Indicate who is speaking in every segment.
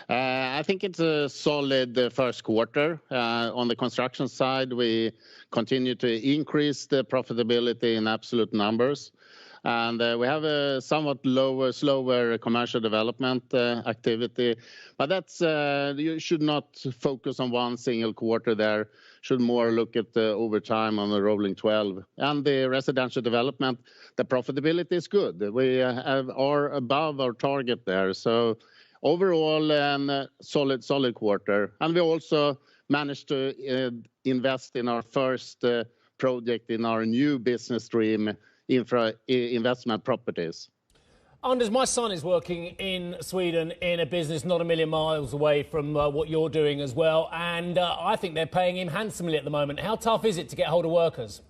Speaker 1: I think it's a solid first quarter. On the construction side, we continue to increase the profitability in absolute numbers. And we have a somewhat slower commercial development activity. But that's you should not focus on one single quarter there. Should more look at over time on the rolling 12. And the residential development, the profitability is good. We are above our target there. So overall, solid quarter. And we also managed to invest in our first project in our new business stream, investment properties.
Speaker 2: Anders, my son is working in Sweden in a business not a million miles away from what you're doing as well. And I think they're paying him handsomely at the moment. How tough is it to get hold of workers?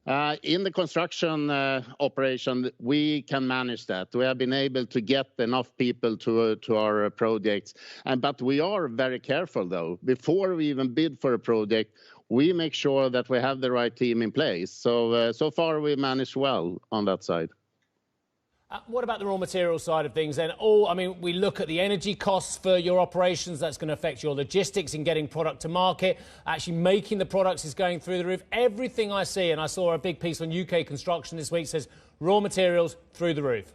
Speaker 2: In the construction operation, we can manage that. We have been able to get enough people to our projects. But we are very careful, though. Before we even bid for a project, we make sure that we have the right team in place. So far, we managed well on that side. What about the raw material side of things then? We look at the energy costs for your operations. That's going to affect your logistics in getting product to market. Actually making the products is going through the roof. Everything I see, and I saw a big piece on UK construction this week, says raw materials through the roof.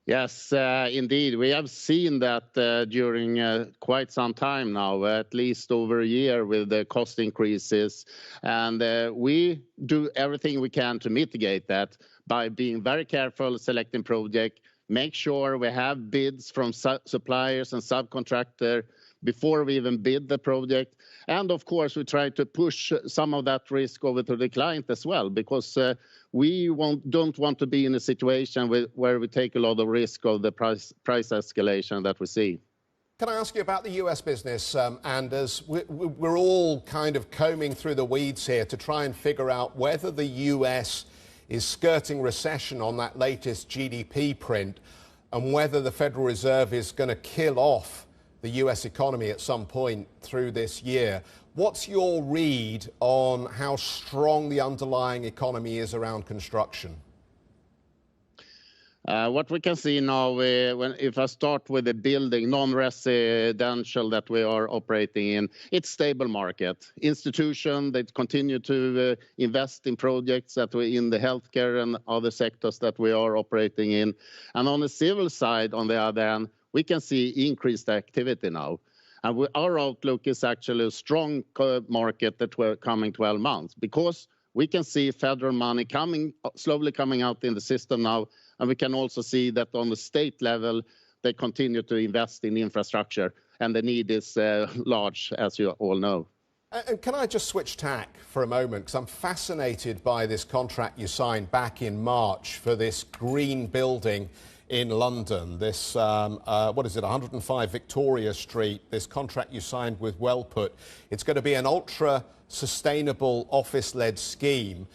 Speaker 1: Yes, indeed. We have seen that during quite some time now, at least over a year with the cost increases. And we do everything we can to mitigate that by being very careful selecting project, make sure we have bids from suppliers and subcontractors before we even bid the project. And of course, we try to push some of that risk over to the client as well, because we don't want to be in a situation where we take a lot of risk of the price escalation that we see.
Speaker 3: Can I ask you about the US business, Anders? We're all kind of combing through the weeds here to try and figure out whether the US is skirting recession on that latest GDP print and whether the Federal Reserve is going to kill off the US economy at some point through this year. What's your read on how strong the underlying economy is around construction?
Speaker 1: What we can see now, if I start with the building, non-residential that we are operating in, it's stable market. Institution, they continue to invest in projects that we in the healthcare and other sectors that we are operating in. And on the civil side, on the other hand, we can see increased activity now. And our outlook is actually a strong market that we're coming 12 months, because we can see federal money slowly coming out in the system now. And we can also see that on the state level, they continue to invest in infrastructure. And the need is large, as you all know.
Speaker 3: And can I just switch tack for a moment? Because I'm fascinated by this contract you signed back in March for this green building in London. This, 105 Victoria Street, this contract you signed with Wellput. It's going to be an ultra-sustainable office-led scheme.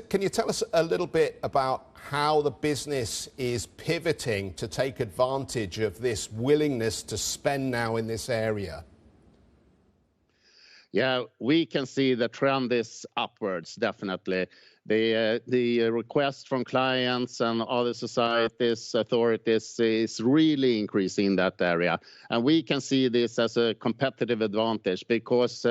Speaker 3: Can you tell us a little bit about how the business is pivoting to take advantage of this willingness to spend now in this area?
Speaker 1: Yeah, we can see the trend is upwards, definitely. The request from clients and other societies, authorities is really increasing in that area. And we can see this as a competitive advantage because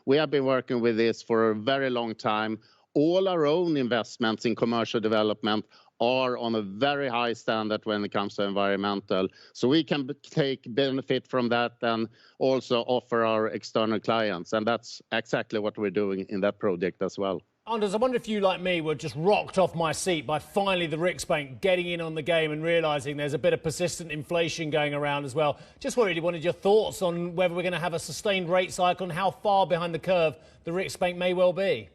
Speaker 1: we have been working with this for a very long time. All our own investments in commercial development are on a very high standard when it comes to environmental. So we can take benefit from that and also offer our external clients. And that's exactly what we're doing in that project as well.
Speaker 2: Anders, I wonder if you, like me, were just rocked off my seat by finally the Riksbank getting in on the game and realising there's a bit of persistent inflation going around as well. Just really wanted your thoughts on whether we're going to have a sustained rate cycle and how far behind the curve the Riksbank may well be.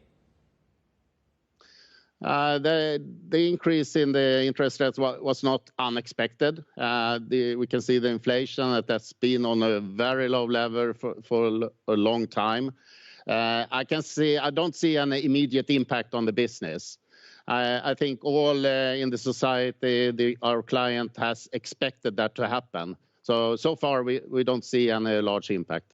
Speaker 1: The increase in the interest rates was not unexpected. We can see the inflation that's been on a very low level for a long time. I don't see an immediate impact on the business. I think all in the society, our client has expected that to happen. So far, we don't see any large impact.